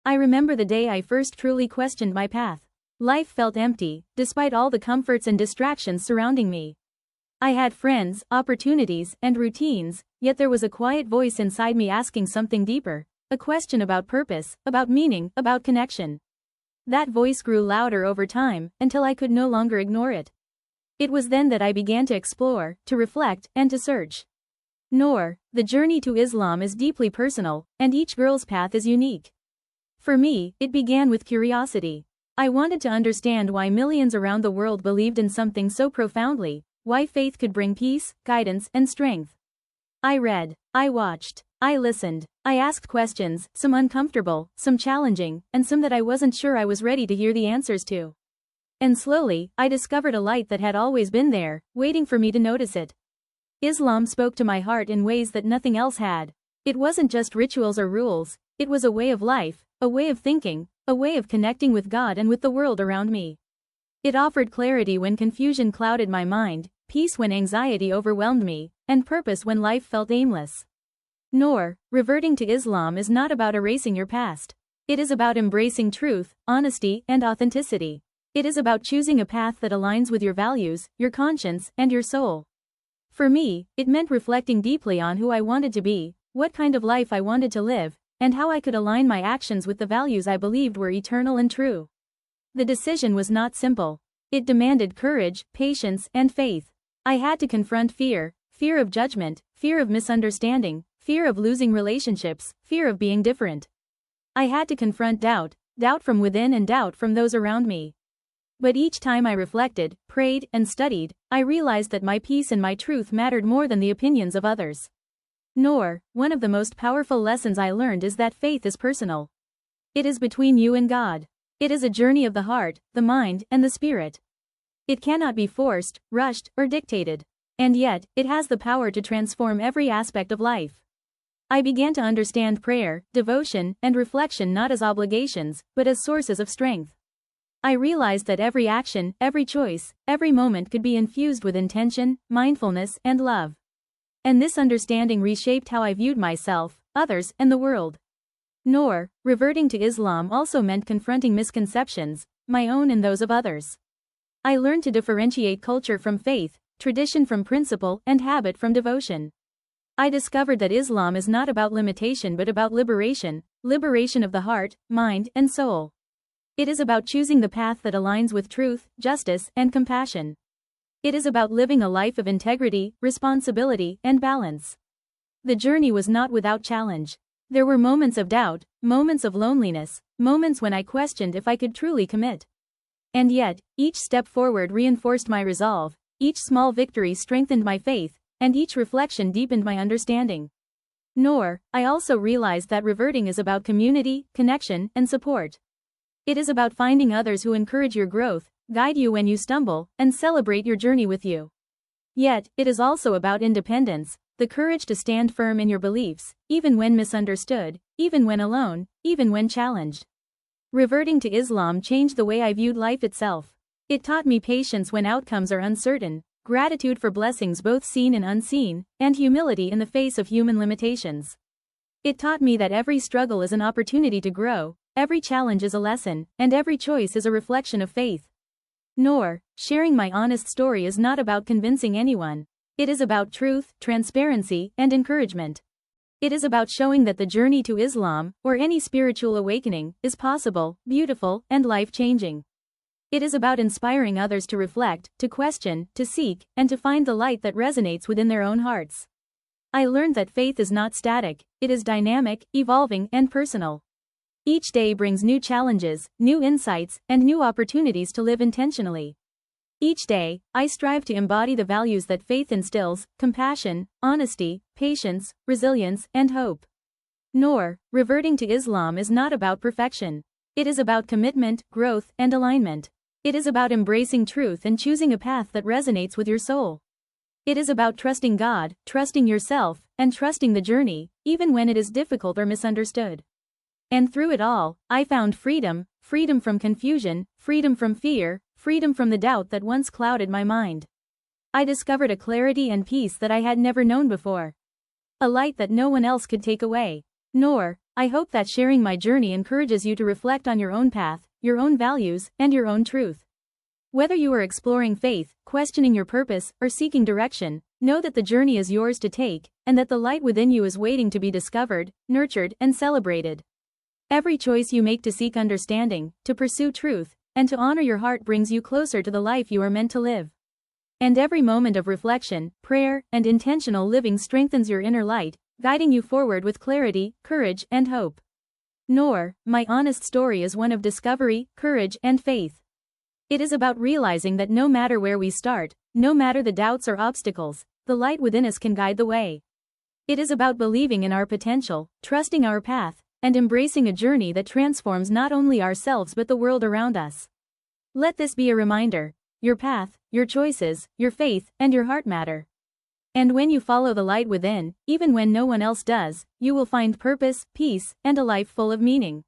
I remember the day I first truly questioned my path. Life felt empty, despite all the comforts and distractions surrounding me. I had friends, opportunities, and routines, yet there was a quiet voice inside me asking something deeper, a question about purpose, about meaning, about connection. That voice grew louder over time, until I could no longer ignore it. It was then that I began to explore, to reflect, and to search. Noor, the journey to Islam is deeply personal, and each girl's path is unique. For me, it began with curiosity. I wanted to understand why millions around the world believed in something so profoundly, why faith could bring peace, guidance, and strength. I read, I watched, I listened, I asked questions, some uncomfortable, some challenging, and some that I wasn't sure I was ready to hear the answers to. And slowly, I discovered a light that had always been there, waiting for me to notice it. Islam spoke to my heart in ways that nothing else had. It wasn't just rituals or rules, it was a way of life, a way of thinking, a way of connecting with God and with the world around me. It offered clarity when confusion clouded my mind, peace when anxiety overwhelmed me, and purpose when life felt aimless. Noor, reverting to Islam is not about erasing your past. It is about embracing truth, honesty, and authenticity. It is about choosing a path that aligns with your values, your conscience, and your soul. For me, it meant reflecting deeply on who I wanted to be, what kind of life I wanted to live, and how I could align my actions with the values I believed were eternal and true. The decision was not simple. It demanded courage, patience, and faith. I had to confront fear, fear of judgment, fear of misunderstanding, fear of losing relationships, fear of being different. I had to confront doubt, doubt from within and doubt from those around me. But each time I reflected, prayed, and studied, I realized that my peace and my truth mattered more than the opinions of others. Noor, one of the most powerful lessons I learned is that faith is personal. It is between you and God. It is a journey of the heart, the mind, and the spirit. It cannot be forced, rushed, or dictated. And yet, it has the power to transform every aspect of life. I began to understand prayer, devotion, and reflection not as obligations, but as sources of strength. I realized that every action, every choice, every moment could be infused with intention, mindfulness, and love. And this understanding reshaped how I viewed myself, others, and the world. Noor, reverting to Islam also meant confronting misconceptions, my own and those of others. I learned to differentiate culture from faith, tradition from principle, and habit from devotion. I discovered that Islam is not about limitation but about liberation, liberation of the heart, mind, and soul. It is about choosing the path that aligns with truth, justice, and compassion. It is about living a life of integrity, responsibility, and balance. The journey was not without challenge. There were moments of doubt, moments of loneliness, moments when I questioned if I could truly commit. And yet, each step forward reinforced my resolve, each small victory strengthened my faith, and each reflection deepened my understanding. Noor, I also realized that reverting is about community, connection, and support. It is about finding others who encourage your growth, guide you when you stumble, and celebrate your journey with you. Yet, it is also about independence, the courage to stand firm in your beliefs, even when misunderstood, even when alone, even when challenged. Reverting to Islam changed the way I viewed life itself. It taught me patience when outcomes are uncertain, gratitude for blessings both seen and unseen, and humility in the face of human limitations. It taught me that every struggle is an opportunity to grow, every challenge is a lesson, and every choice is a reflection of faith. Noor, sharing my honest story is not about convincing anyone. It is about truth, transparency, and encouragement. It is about showing that the journey to Islam, or any spiritual awakening, is possible, beautiful, and life-changing. It is about inspiring others to reflect, to question, to seek, and to find the light that resonates within their own hearts. I learned that faith is not static, it is dynamic, evolving, and personal. Each day brings new challenges, new insights, and new opportunities to live intentionally. Each day, I strive to embody the values that faith instills: compassion, honesty, patience, resilience, and hope. Noor, reverting to Islam is not about perfection. It is about commitment, growth, and alignment. It is about embracing truth and choosing a path that resonates with your soul. It is about trusting God, trusting yourself, and trusting the journey, even when it is difficult or misunderstood. And through it all, I found freedom, freedom from confusion, freedom from fear, freedom from the doubt that once clouded my mind. I discovered a clarity and peace that I had never known before. a light that no one else could take away. Nor, I hope that sharing my journey encourages you to reflect on your own path, your own values, and your own truth. Whether you are exploring faith, questioning your purpose, or seeking direction, know that the journey is yours to take, and that the light within you is waiting to be discovered, nurtured, and celebrated. Every choice you make to seek understanding, to pursue truth, and to honor your heart brings you closer to the life you are meant to live. And every moment of reflection, prayer, and intentional living strengthens your inner light, guiding you forward with clarity, courage, and hope. Nor, my honest story is one of discovery, courage, and faith. It is about realizing that no matter where we start, no matter the doubts or obstacles, the light within us can guide the way. It is about believing in our potential, trusting our path, and embracing a journey that transforms not only ourselves but the world around us. Let this be a reminder: your path, your choices, your faith, and your heart matter. And when you follow the light within, even when no one else does, you will find purpose, peace, and a life full of meaning.